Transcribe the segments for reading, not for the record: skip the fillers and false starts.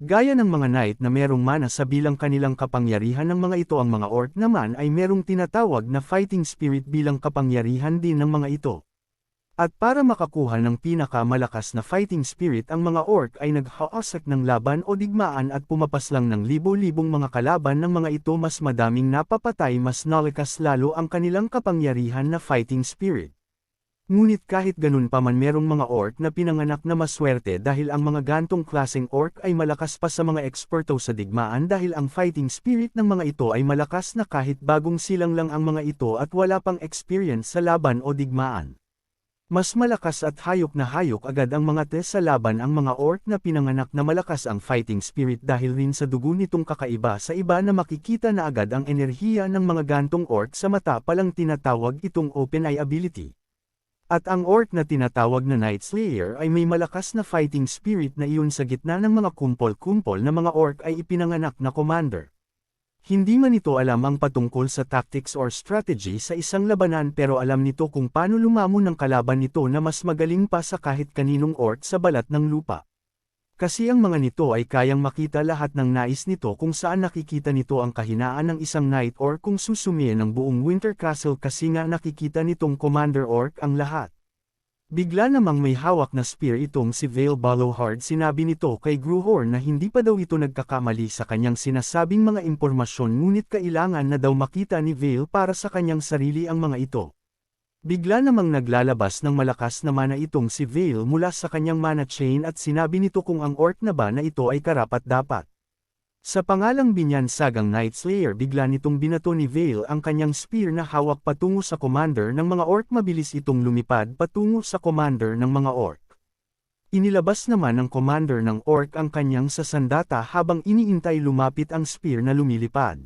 Gaya ng mga knight na merong mana sa bilang kanilang kapangyarihan ng mga ito, ang mga orc naman ay merong tinatawag na fighting spirit bilang kapangyarihan din ng mga ito. At para makakuha ng pinakamalakas na fighting spirit, ang mga orc ay naghahasak ng laban o digmaan at pumapaslang ng libo-libong mga kalaban ng mga ito. Mas madaming napapatay, mas nalakas lalo ang kanilang kapangyarihan na fighting spirit. Ngunit kahit ganun pa man, merong mga orc na pinanganak na maswerte dahil ang mga gantong klaseng orc ay malakas pa sa mga eksperto sa digmaan dahil ang fighting spirit ng mga ito ay malakas na kahit bagong silang lang ang mga ito at wala pang experience sa laban o digmaan. Mas malakas at hayok na hayok agad ang mga test sa laban ang mga orc na pinanganak na malakas ang fighting spirit dahil rin sa dugo nitong kakaiba sa iba na makikita na agad ang enerhiya ng mga gantong orc sa mata palang, tinatawag itong open eye ability. At ang orc na tinatawag na Night Slayer ay may malakas na fighting spirit na iyon sa gitna ng mga kumpol-kumpol na mga orc ay ipinanganak na commander. Hindi man ito alam ang patungkol sa tactics or strategy sa isang labanan, pero alam nito kung paano lumamon ng kalaban nito na mas magaling pa sa kahit kaninong orc sa balat ng lupa. Kasi ang mga nito ay kayang makita lahat ng nais nito, kung saan nakikita nito ang kahinaan ng isang knight or kung susumiin ng buong Winter Castle, kasi nga nakikita nitong commander orc ang lahat. Bigla namang may hawak na spear itong si Vale Ballowhard. Sinabi nito kay Gruhorn na hindi pa daw ito nagkakamali sa kanyang sinasabing mga impormasyon, ngunit kailangan na daw makita ni Vale para sa kanyang sarili ang mga ito. Bigla namang naglalabas ng malakas na mana itong si Vale mula sa kanyang mana chain at sinabi nito kung ang orc na ba na ito ay karapat-dapat. Sa pangalang binyansagang Night Slayer, bigla nitong binato ni Vale ang kanyang spear na hawak patungo sa commander ng mga orc. Mabilis itong lumipad patungo sa commander ng mga orc. Inilabas naman ng commander ng orc ang kanyang sasandata habang iniintay lumapit ang spear na lumilipad.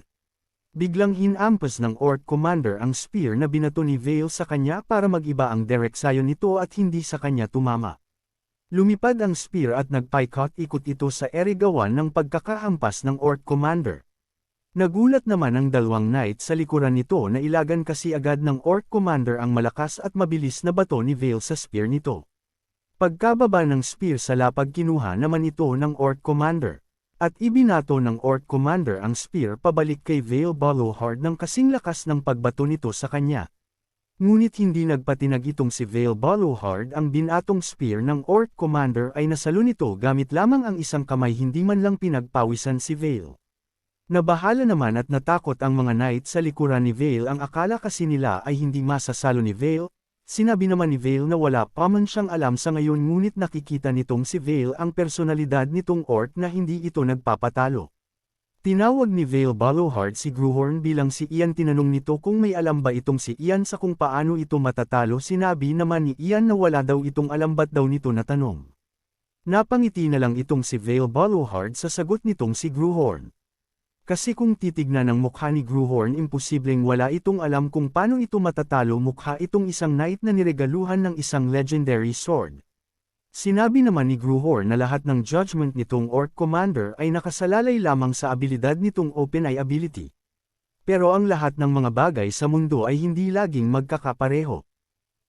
Biglang hinampas ng orc commander ang spear na binato ni Vale sa kanya para mag-iba ang direksyon nito at hindi sa kanya tumama. Lumipad ang spear at nagpaikot-ikot ito sa erigawan ng pagkakahampas ng orc commander. Nagulat naman ang dalawang knight sa likuran nito na ilagan kasi agad ng orc commander ang malakas at mabilis na bato ni Vale sa spear nito. Pagkababa ng spear sa lapag, kinuha naman ito ng orc commander. At ibinato ng orc commander ang spear pabalik kay Vale Ballowhard ng kasing lakas ng pagbato nito sa kanya. Ngunit hindi nagpatinag itong si Vale Ballowhard. Ang binatong spear ng orc commander ay nasalo nito gamit lamang ang isang kamay, hindi man lang pinagpawisan si Vale. Nabahala naman at natakot ang mga knight sa likuran ni Vale. Ang akala kasi nila ay hindi masasalo ni Vale. Sinabi naman ni Vale na wala pa man siyang alam sa ngayon, ngunit nakikita nitong si Vale ang personalidad nitong orc na hindi ito nagpapatalo. Tinawag ni Vale Ballowhard si Gruhorn bilang si Ian. Tinanong nito kung may alam ba itong si Ian sa kung paano ito matatalo. Sinabi naman ni Ian na wala daw itong alam. Ba't daw nito natanong? Napangiti na lang itong si Vale Ballowhard sa sagot nitong si Gruhorn. Kasi kung titignan ang mukha ni Gruhorn, imposibleng wala itong alam kung paano ito matatalo. Mukha itong isang knight na niregaluhan ng isang legendary sword. Sinabi naman ni Gruhorn na lahat ng judgment nitong orc commander ay nakasalalay lamang sa abilidad nitong open eye ability. Pero ang lahat ng mga bagay sa mundo ay hindi laging magkakapareho.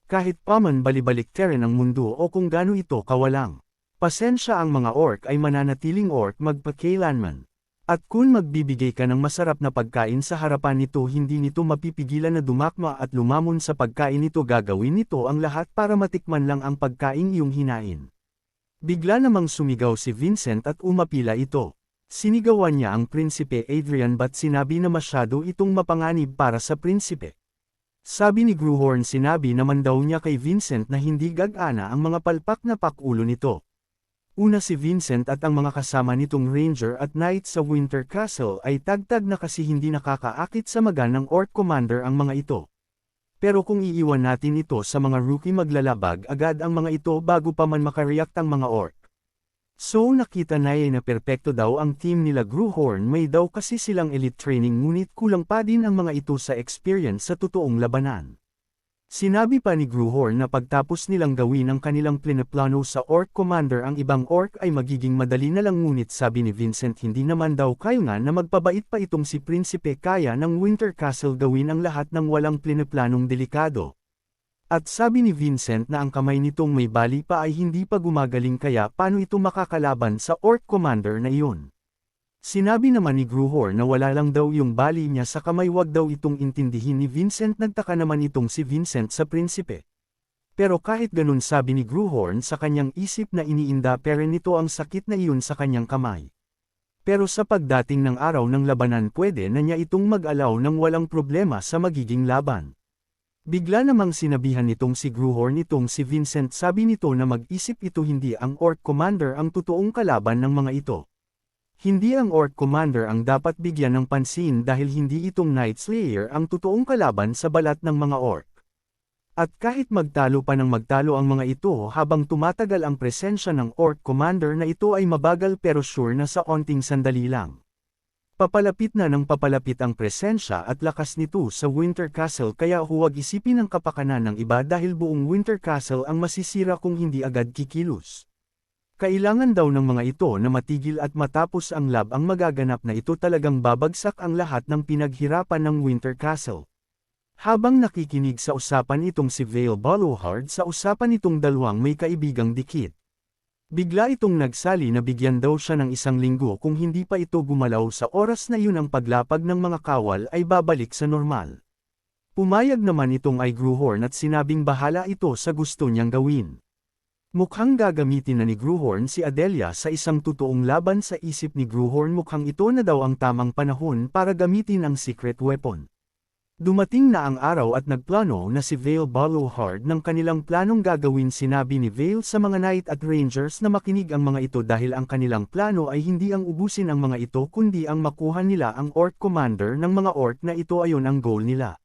Kahit pa man balibalik-teren ang mundo o kung gaano ito kawalang pasensya ang mga orc, ay mananatiling orc magpakailanman. At kung magbibigay ka ng masarap na pagkain sa harapan nito, hindi nito mapipigilan na dumakma at lumamon sa pagkain nito. Gagawin nito ang lahat para matikman lang ang pagkain iyong hinain. Bigla namang sumigaw si Vincent at umapila ito. Sinigawan niya ang Prinsipe Adrian, ba't sinabi na masyado itong mapanganib para sa prinsipe. Sabi ni Gruhorn, sinabi naman daw niya kay Vincent na hindi gagana ang mga palpak na pakulo nito. Una, si Vincent at ang mga kasama nitong ranger at knight sa Winter Castle ay tagtag na kasi hindi nakakaakit sa maga ng orc commander ang mga ito. Pero kung iiwan natin ito sa mga rookie, maglalabag agad ang mga ito bago pa man makareact ang mga orc. So nakita na na perpekto daw ang team nila Gruhorn. May daw kasi silang elite training, ngunit kulang pa din ang mga ito sa experience sa totoong labanan. Sinabi pa ni Gruhorn na pagtapos nilang gawin ang kanilang plano sa orc commander, ang ibang orc ay magiging madali na lang. Ngunit sabi ni Vincent hindi naman daw kaya na magpabait pa itong si Prinsipe. Kaya ng Winter Castle gawin ang lahat ng walang planong delikado. At sabi ni Vincent na ang kamay nitong may bali pa ay hindi pa gumagaling kaya paano ito makakalaban sa Orc Commander na iyon. Sinabi naman ni Gruhor na wala lang daw yung bali niya sa kamay, wag daw itong intindihin ni Vincent. Nagtaka naman itong si Vincent sa prinsipe. Pero kahit ganun sabi ni Gruhorn sa kanyang isip na iniinda pero nito ang sakit na iyon sa kanyang kamay. Pero sa pagdating ng araw ng labanan pwede na niya itong mag-alaw ng walang problema sa magiging laban. Bigla namang sinabihan nitong si Gruhorn itong si Vincent, sabi nito na mag-isip ito hindi ang Orc Commander ang totoong kalaban ng mga ito. Hindi ang Orc Commander ang dapat bigyan ng pansin dahil hindi itong Night Slayer ang totoong kalaban sa balat ng mga Orc. At kahit magtalo pa ng magtalo ang mga ito habang tumatagal ang presensya ng Orc Commander na ito ay mabagal pero sure na sa onting sandali lang. Papalapit na ng papalapit ang presensya at lakas nito sa Winter Castle kaya huwag isipin ang kapakanan ng iba dahil buong Winter Castle ang masisira kung hindi agad kikilos. Kailangan daw ng mga ito na matigil at matapos ang lab ang magaganap na ito talagang babagsak ang lahat ng pinaghirapan ng Winter Castle. Habang nakikinig sa usapan itong si Vale Baluhard sa usapan itong dalawang may kaibigang dikit. Bigla itong nagsali na bigyan daw siya ng 1 linggo kung hindi pa ito gumalaw sa oras na yun ang paglapag ng mga kawal ay babalik sa normal. Pumayag naman itong ay Gruhorn at sinabing bahala ito sa gusto niyang gawin. Mukhang gagamitin na ni Gruhorn si Adelia sa isang totoong laban sa isip ni Gruhorn, mukhang ito na daw ang tamang panahon para gamitin ang secret weapon. Dumating na ang araw at nagplano na si Vale Baluhard ng kanilang planong gagawin. Sinabi ni Vale sa mga Knight at Rangers na makinig ang mga ito dahil ang kanilang plano ay hindi ang ubusin ang mga ito kundi ang makuha nila ang Orc Commander ng mga Orc na ito, ayon ang goal nila.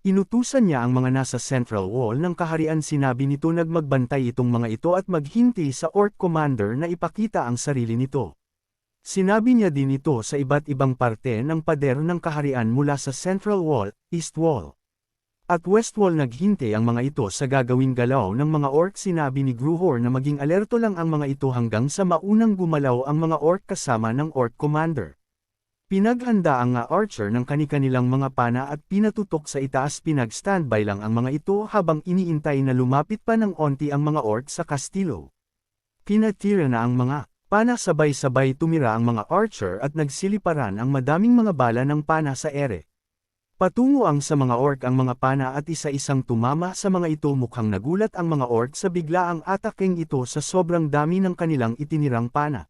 Inutusan niya ang mga nasa Central Wall ng kaharian, sinabi nito nagmagbantay itong mga ito at maghinti sa Orc Commander na ipakita ang sarili nito. Sinabi niya din ito sa iba't ibang parte ng pader ng kaharian mula sa Central Wall, East Wall, at West Wall. Naghinte ang mga ito sa gagawing galaw ng mga Orc. Sinabi ni Gruhor na maging alerto lang ang mga ito hanggang sa maunang gumalaw ang mga Orc kasama ng Orc Commander. Pinaghanda ang mga archer ng kani-kanilang mga pana at pinatutok sa itaas. Pinag-standby lang ang mga ito habang iniintay na lumapit pa ng onti ang mga Orc sa kastilo. Pinatira na ang mga pana, sabay-sabay tumira ang mga archer at nagsiliparan ang madaming mga bala ng pana sa ere. Patungo ang sa mga Orc ang mga pana at isa-isang tumama sa mga ito. Mukhang nagulat ang mga Orc sa biglaang atakeng ito sa sobrang dami ng kanilang itinirang pana.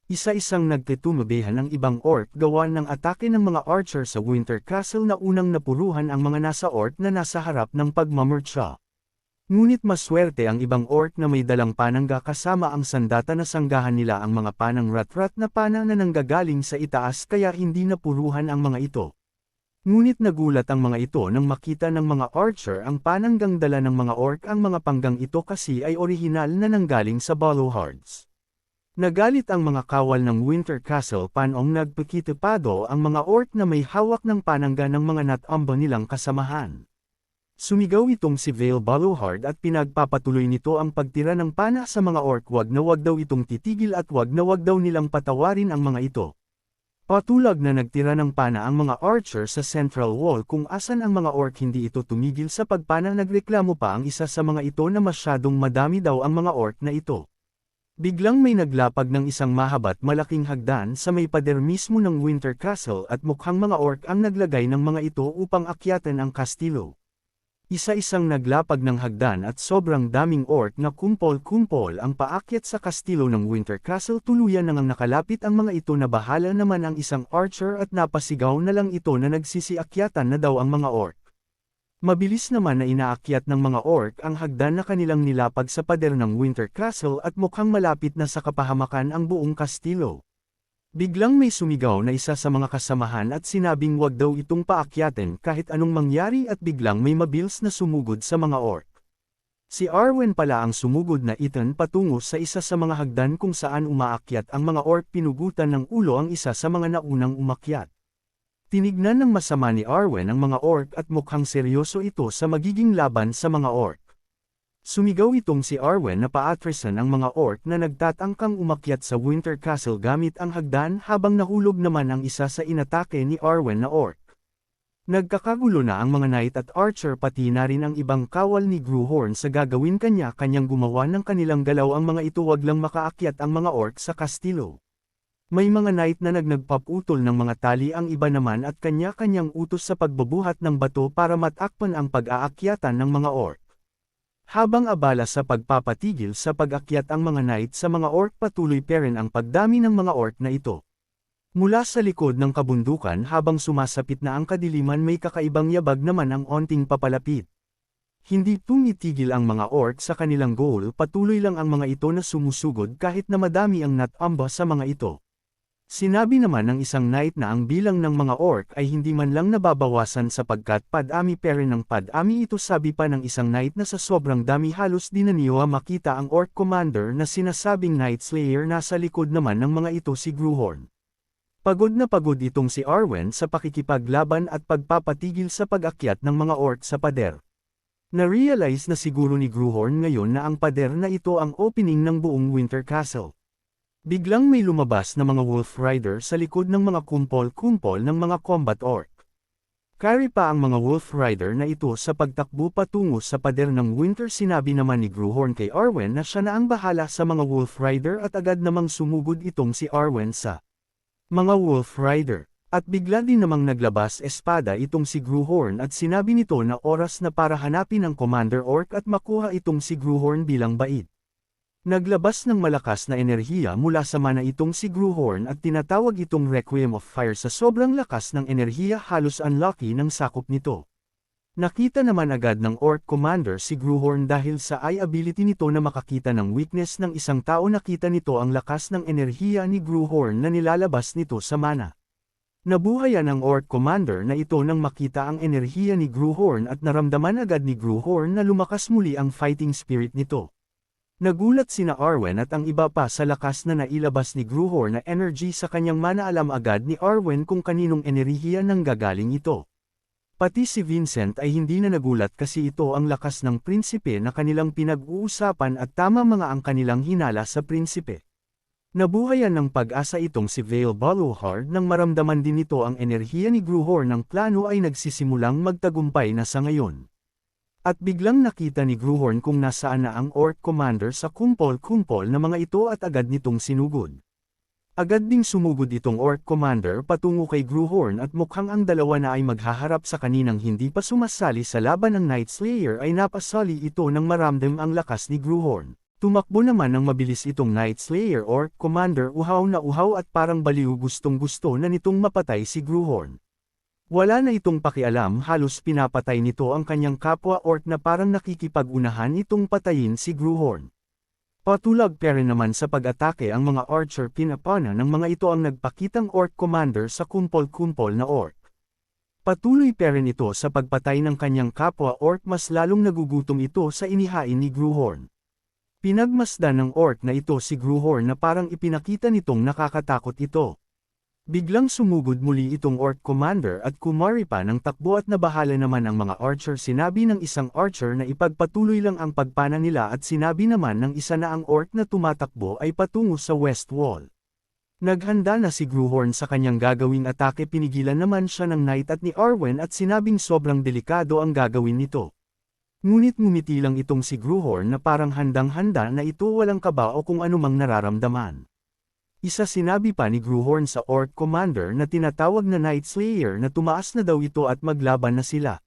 Isa-isang nagtetumabehan ang ibang Orc gawa ng atake ng mga archer sa Winter Castle na unang napuruhan ang mga nasa Orc na nasa harap ng pagmamurtsa. Ngunit maswerte ang ibang Orc na may dalang panangga kasama ang sandata na sanggahan nila ang mga panang rat-rat na pana na nanggagaling sa itaas kaya hindi napuruhan ang mga ito. Ngunit nagulat ang mga ito nang makita ng mga archer ang pananggang dala ng mga Orc. Ang mga panggang ito kasi ay orihinal na nanggaling sa Baluhards. Nagalit ang mga kawal ng Winter Castle panong nagpakitipado ang mga Orc na may hawak ng panangga ng mga natamba nilang kasamahan. Sumigaw itong si Vale Baluhard at pinagpapatuloy nito ang pagtira ng pana sa mga Orc. Wag na wag daw itong titigil at wag na wag daw nilang patawarin ang mga ito. Patulag na nagtira ng pana ang mga archer sa Central Wall kung asan ang mga Orc. Hindi ito tumigil sa pagpana. Nagreklamo pa ang isa sa mga ito na masyadong madami daw ang mga Orc na ito. Biglang may naglapag ng isang mahaba't malaking hagdan sa may pader mismo ng Winter Castle at mukhang mga Orc ang naglagay ng mga ito upang akyatan ang kastilo. Isa-isang naglapag ng hagdan at sobrang daming Orc na kumpol-kumpol ang paakyat sa kastilo ng Winter Castle. Tuluyan nang nakalapit ang mga ito na bahala naman ang isang archer at napasigaw na lang ito na nagsisiakyatan na daw ang mga Orc. Mabilis naman na inaakyat ng mga Orc ang hagdan na kanilang nilapag sa pader ng Winter Castle at mukhang malapit na sa kapahamakan ang buong kastilo. Biglang may sumigaw na isa sa mga kasamahan at sinabing wag daw itong paakyatin kahit anong mangyari at biglang may mabilis na sumugod sa mga Orc. Si Arwen pala ang sumugod na Ethan patungo sa isa sa mga hagdan kung saan umaakyat ang mga Orc. Pinugutan ng ulo ang isa sa mga naunang umakyat. Tinignan ng masama ni Arwen ang mga Orc at mukhang seryoso ito sa magiging laban sa mga Orc. Sumigaw itong si Arwen na paatrasan ang mga Orc na nagtatangkang umakyat sa Winter Castle gamit ang hagdan habang nahulog naman ang isa sa inatake ni Arwen na Orc. Nagkakagulo na ang mga knight at archer pati na rin ang ibang kawal ni Gruhorn sa gagawin kanya-kanyang gumawa ng kanilang galaw ang mga ito wag lang makaakyat ang mga orc sa kastilo. May mga knight na nagpaputol ng mga tali ang iba naman at kanya-kanyang utos sa pagbubuhat ng bato para matakpan ang pag-aakyatan ng mga orc. Habang abala sa pagpapatigil sa pag-akyat ang mga knight sa mga orc patuloy pa rin ang pagdami ng mga orc na ito. Mula sa likod ng kabundukan habang sumasapit na ang kadiliman may kakaibang yabag naman ang onting papalapit. Hindi tumitigil ang mga orc sa kanilang goal patuloy lang ang mga ito na sumusugod kahit na madami ang natamba sa mga ito. Sinabi naman ng isang knight na ang bilang ng mga orc ay hindi man lang nababawasan sapagkat padami pa rin ng padami ito sabi pa ng isang knight na sa sobrang dami halos di na niya makita ang orc commander na sinasabing Night Slayer nasa likod naman ng mga ito si Gruhorn. Pagod na pagod itong si Arwen sa pakikipaglaban at pagpapatigil sa pag-akyat ng mga orc sa pader. Na-realize na siguro ni Gruhorn ngayon na ang pader na ito ang opening ng buong Winter Castle. Biglang may lumabas na mga Wolf Rider sa likod ng mga kumpol-kumpol ng mga combat orc. Carry pa ang mga Wolf Rider na ito sa pagtakbo patungo sa pader ng Winter sinabi naman ni Gruhorn kay Arwen na siya na ang bahala sa mga Wolf Rider at agad namang sumugod itong si Arwen sa mga Wolf Rider, at bigla din namang naglabas espada itong si Gruhorn at sinabi nito na oras na para hanapin ang Commander Orc at makuha itong si Gruhorn bilang bait. Naglabas ng malakas na enerhiya mula sa mana itong si Gruhorn at tinatawag itong Requiem of Fire sa sobrang lakas ng enerhiya halos unlucky ng sakop nito. Nakita naman agad ng Orc Commander si Gruhorn dahil sa eye ability nito na makakita ng weakness ng isang tao nakita nito ang lakas ng enerhiya ni Gruhorn na nilalabas nito sa mana. Nabuhayan ang Orc Commander na ito nang makita ang enerhiya ni Gruhorn at naramdaman agad ni Gruhorn na lumakas muli ang fighting spirit nito. Nagulat sina Arwen at ang iba pa sa lakas na nailabas ni Gruhorn na energy sa kanyang mana alam agad ni Arwen kung kaninong enerhiya nang gagaling ito. Pati si Vincent ay hindi na nagulat kasi ito ang lakas ng prinsipe na kanilang pinag-uusapan at tama mga ang kanilang hinala sa prinsipe. Nabuhayan ng pag-asa itong si Vale Baluhard nang maramdaman din nito ang enerhiya ni Gruhorn ng plano ay nagsisimulang magtagumpay na sa ngayon. At biglang nakita ni Gruhorn kung nasaan na ang Orc Commander sa kumpol-kumpol na mga ito at agad nitong sinugod. Agad ding sumugod itong Orc Commander patungo kay Gruhorn at mukhang ang dalawa na ay maghaharap sa kaninang hindi pa sumasali sa laban ng Night Slayer ay napasali ito nang maramdam ang lakas ni Gruhorn. Tumakbo naman ng mabilis itong Night Slayer Orc Commander uhaw na uhaw at parang baliw gustong-gusto na nitong mapatay si Gruhorn. Wala na itong pakialam halos pinapatay nito ang kanyang kapwa Orc na parang nakikipag-unahan itong patayin si Gruhorn. Patulag pa rin naman sa pag-atake ang mga archer pinapana ng mga ito ang nagpakitang Orc Commander sa kumpol-kumpol na Orc. Patuloy pa rin ito sa pagpatay ng kanyang kapwa Orc mas lalong nagugutom ito sa inihain ni Gruhorn. Pinagmasdan ng Orc na ito si Gruhorn na parang ipinakita nitong nakakatakot ito. Biglang sumugod muli itong Orc Commander at kumari pa ng takbo at nabahala naman ang mga archer sinabi ng isang archer na ipagpatuloy lang ang pagpana nila at sinabi naman ng isa na ang Orc na tumatakbo ay patungo sa West Wall. Naghanda na si Gruhorn sa kanyang gagawing atake pinigilan naman siya ng Knight at ni Arwen at sinabing sobrang delikado ang gagawin nito. Ngunit ngumiti lang itong si Gruhorn na parang handang-handa na ito walang kaba o kung anumang nararamdaman. Isa sinabi pa ni Gruhorn sa Orc Commander na tinatawag na Night Slayer na tumaas na daw ito at maglaban na sila.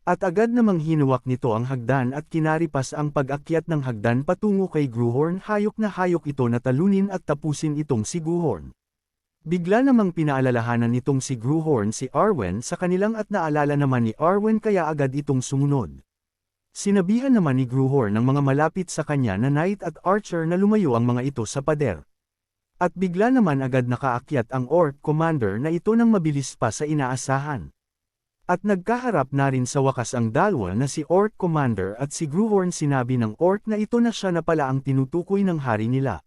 At agad namang hinuwak nito ang hagdan at kinaripas ang pag-akyat ng hagdan patungo kay Gruhorn hayok na hayok ito na talunin at tapusin itong si Gruhorn. Bigla namang pinaalalahanan nitong si Gruhorn si Arwen sa kanilang at naalala naman ni Arwen kaya agad itong sumunod. Sinabihan naman ni Gruhorn ng mga malapit sa kanya na Knight at Archer na lumayo ang mga ito sa pader. At bigla naman agad nakaakyat ang Orc Commander na ito nang mabilis pa sa inaasahan. At nagkaharap na rin sa wakas ang dalawa na si Orc Commander at si Gruhorn sinabi ng Orc na ito na siya na pala ang tinutukoy ng hari nila.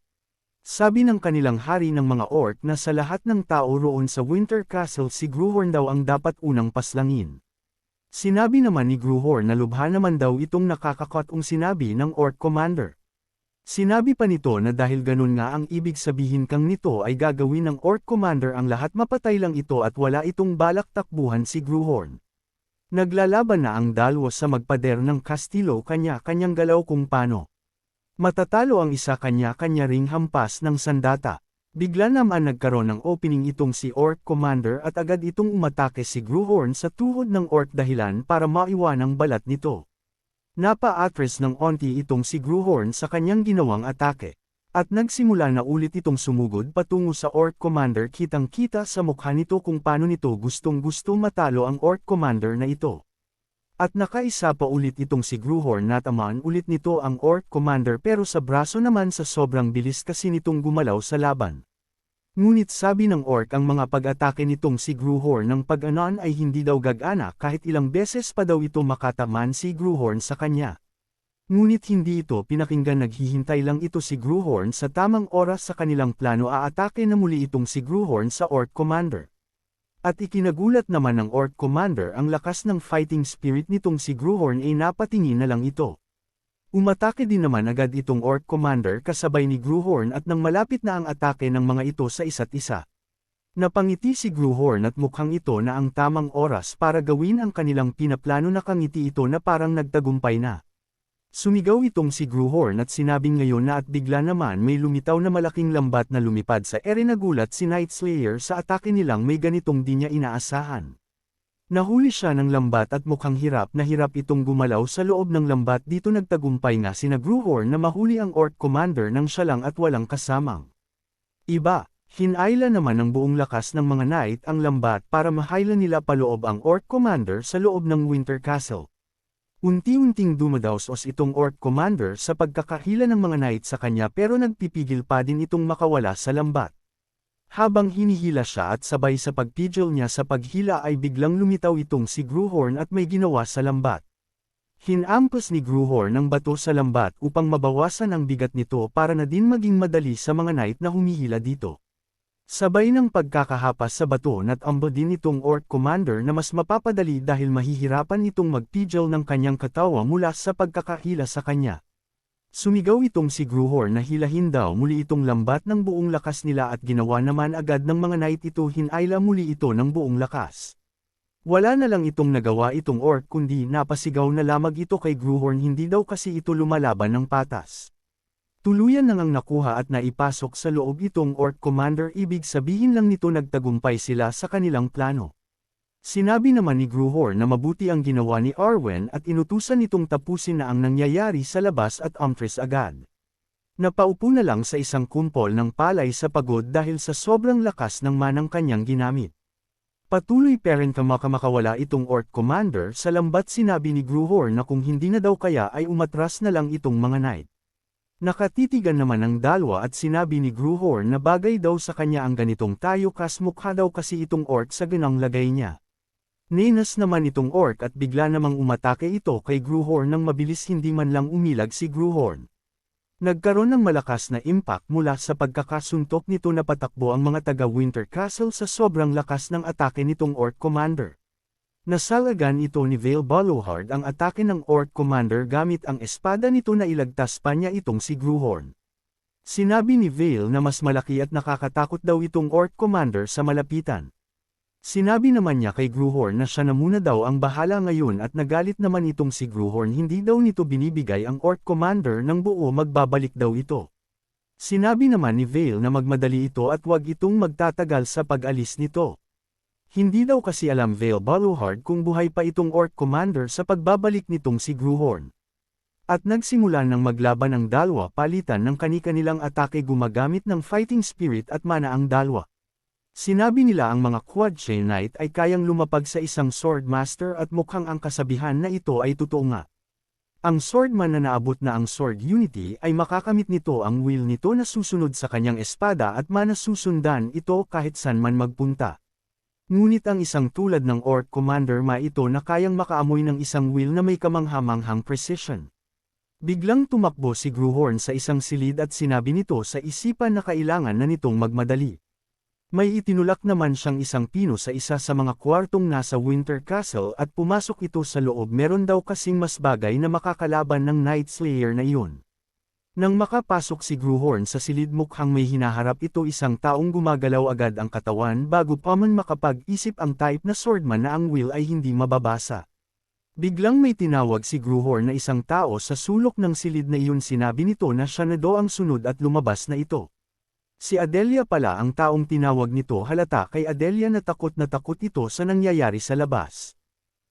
Sabi ng kanilang hari ng mga Orc na sa lahat ng tao roon sa Winter Castle si Gruhorn daw ang dapat unang paslangin. Sinabi naman ni Gruhorn na lubha naman daw itong nakakakotong sinabi ng Orc Commander. Sinabi pa nito na dahil ganun nga ang ibig sabihin kang nito ay gagawin ng Orc Commander ang lahat mapatay lang ito at wala itong balak takbuhan si Gruhorn. Naglalaban na ang dalawa sa magpader ng kastilo kanya-kanyang galaw kung paano matatalo ang isa kanya-kanya ring hampas ng sandata. Bigla naman nagkaroon ng opening itong si Orc Commander at agad itong umatake si Gruhorn sa tuhod ng Orc dahilan para maiwan ang balat nito. Napa-atras ng onti itong si Gruhorn sa kanyang ginawang atake. At nagsimula na ulit itong sumugod patungo sa Orc Commander kitang-kita sa mukha nito kung paano nito gustong-gusto matalo ang Orc Commander na ito. At nakaisa pa ulit itong si Gruhorn natamaan ulit nito ang Orc Commander pero sa braso naman sa sobrang bilis kasi nitong gumalaw sa laban. Ngunit sabi ng Orc ang mga pag-atake nitong si Gruhorn ng pag-anon ay hindi daw gagana kahit ilang beses pa daw ito makataman si Gruhorn sa kanya. Ngunit hindi ito pinakinggan naghihintay lang ito si Gruhorn sa tamang oras sa kanilang plano aatake na muli itong si Gruhorn sa Orc Commander. At ikinagulat naman ng Orc Commander ang lakas ng fighting spirit nitong si Gruhorn ay napatingin na lang ito. Umatake din naman agad itong Orc Commander kasabay ni Gruhorn at nang malapit na ang atake ng mga ito sa isa't isa. Napangiti si Gruhorn at mukhang ito na ang tamang oras para gawin ang kanilang pinaplano na kangiti ito na parang nagtagumpay na. Sumigaw itong si Gruhorn at sinabing ngayon na at bigla naman may lumitaw na malaking lambat na lumipad sa ere nagulat si Night Slayer sa atake nilang may ganitong di niya inaasahan. Nahuli siya ng lambat at mukhang hirap na hirap itong gumalaw sa loob ng lambat dito nagtagumpay nga sina Gruhorn na mahuli ang Orc Commander nang siya lang at walang kasamang iba. Hinayla naman ng buong lakas ng mga knight ang lambat para mahayla nila paloob ang Orc Commander sa loob ng Winter Castle. Unti-unting dumadaos itong Orc Commander sa pagkakahila ng mga knight sa kanya pero nagpipigil pa din itong makawala sa lambat. Habang hinihila siya at sabay sa pagpigil niya sa paghila ay biglang lumitaw itong si Gruhorn at may ginawa sa lambat. Hinampas ni Gruhorn ang bato sa lambat upang mabawasan ang bigat nito para na din maging madali sa mga knight na humihila dito. Sabay ng pagkakahapas sa bato natamba din itong Orc Commander na mas mapapadali dahil mahihirapan itong magpigil ng kanyang katawa mula sa pagkakahila sa kanya. Sumigaw itong si Gruhorn na hilahin daw muli itong lambat ng buong lakas nila at ginawa naman agad ng mga knight ito hinayla muli ito ng buong lakas. Wala na lang itong nagawa itong Orc kundi napasigaw na lamang ito kay Gruhorn hindi daw kasi ito lumalaban ng patas. Tuluyan na ngang nakuha at naipasok sa loob itong Orc Commander ibig sabihin lang nito nagtagumpay sila sa kanilang plano. Sinabi naman ni Gruhorn na mabuti ang ginawa ni Arwen at inutusan nitong tapusin na ang nangyayari sa labas at umatras agad. Napaupo na lang sa isang kumpol ng palay sa pagod dahil sa sobrang lakas ng manang kanyang ginamit. Patuloy pa rin makawala itong Orc Commander sa lambat sinabi ni Gruhorn na kung hindi na daw kaya ay umatras na lang itong mga knight. Nakatitigan naman ang dalawa at sinabi ni Gruhorn na bagay daw sa kanya ang ganitong tayo kas mukha daw kasi itong Orc sa ganang lagay niya. Ninas naman itong Orc at bigla namang umatake ito kay Gruhorn nang mabilis hindi man lang umilag si Gruhorn. Nagkaroon ng malakas na impact mula sa pagkakasuntok nito na patakbo ang mga taga Winter Castle sa sobrang lakas ng atake nitong Orc Commander. Nasalagan ito ni Vale Ballowhard ang atake ng Orc Commander gamit ang espada nito na ilagtas pa niya itong si Gruhorn. Sinabi ni Vale na mas malaki at nakakatakot daw itong Orc Commander sa malapitan. Sinabi naman niya kay Gruhorn na siya na muna daw ang bahala ngayon at nagalit naman itong si Gruhorn hindi daw nito binibigay ang Orc Commander ng buo magbabalik daw ito. Sinabi naman ni Vale na magmadali ito at wag itong magtatagal sa pag-alis nito. Hindi daw kasi alam Vale Ballowhard kung buhay pa itong Orc Commander sa pagbabalik nitong si Gruhorn. At nagsimula ng maglaban ang dalawa palitan ng kani-kanilang atake gumagamit ng fighting spirit at mana ang dalawa. Sinabi nila ang mga Quadchain Knight ay kayang lumapag sa isang Swordmaster at mukhang ang kasabihan na ito ay totoo nga. Ang Swordman na naabot na ang Sword Unity ay makakamit nito ang will nito na susunod sa kanyang espada at mana susundan ito kahit saan man magpunta. Ngunit ang isang tulad ng Orc Commander ito na kayang makaamoy ng isang will na may kamanghamanghang precision. Biglang tumakbo si Gruhorn sa isang silid at sinabi nito sa isipan na kailangan na nitong magmadali. May itinulak naman siyang isang pino sa isa sa mga kwartong nasa Winter Castle at pumasok ito sa loob meron daw kasing mas bagay na makakalaban ng Night Slayer na iyon. Nang makapasok si Gruhorn sa silid mukhang may hinaharap ito isang taong gumagalaw agad ang katawan bago pa man makapag-isip ang type na swordman na ang will ay hindi mababasa. Biglang may tinawag si Gruhorn na isang tao sa sulok ng silid na iyon sinabi nito na siya na daw ang sunod at lumabas na ito. Si Adelia pala ang taong tinawag nito halata kay Adelia na takot ito sa nangyayari sa labas.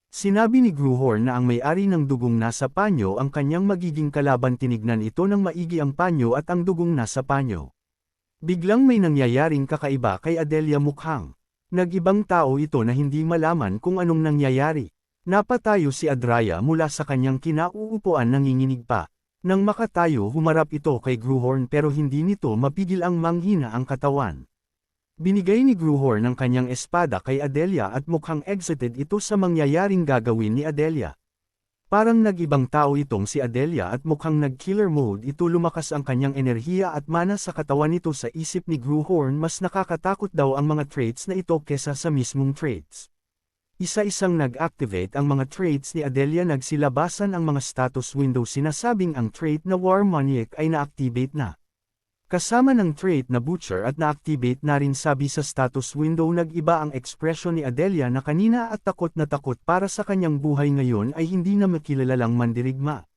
Sinabi ni Gruhorn na ang may-ari ng dugong nasa panyo ang kanyang magiging kalaban tinignan ito ng maigi ang panyo at ang dugong nasa panyo. Biglang may nangyayaring kakaiba kay Adelia mukhang. Nag-ibang tao ito na hindi malaman kung anong nangyayari. Napatayo si Adraya mula sa kanyang kinauupuan nanginginig pa. Nang makatayo humarap ito kay Gruhorn pero hindi nito mapigil ang manghina ang katawan. Binigay ni Gruhorn ang kanyang espada kay Adelia at mukhang excited ito sa mangyayaring gagawin ni Adelia. Parang nag-ibang tao itong si Adelia at mukhang nag-killer mode ito lumakas ang kanyang enerhiya at mana sa katawan nito sa isip ni Gruhorn mas nakakatakot daw ang mga traits na ito kesa sa mismong traits. Isa-isang nag-activate ang mga traits ni Adelia nagsilabasan ang mga status window sinasabing ang trait na War Maniac ay na-activate na. Kasama ng trait na Butcher at na-activate na rin sabi sa status window nag-iba ang ekspresyon ni Adelia na kanina at takot na takot para sa kanyang buhay ngayon ay hindi na makilalang mandirigma.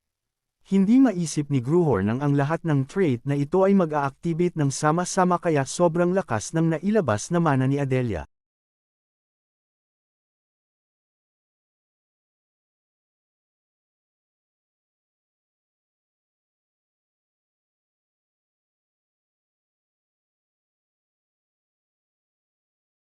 Hindi maisip ni Gruhorn ang lahat ng trait na ito ay mag-a-activate ng sama-sama kaya sobrang lakas ng nailabas na mana ni Adelia.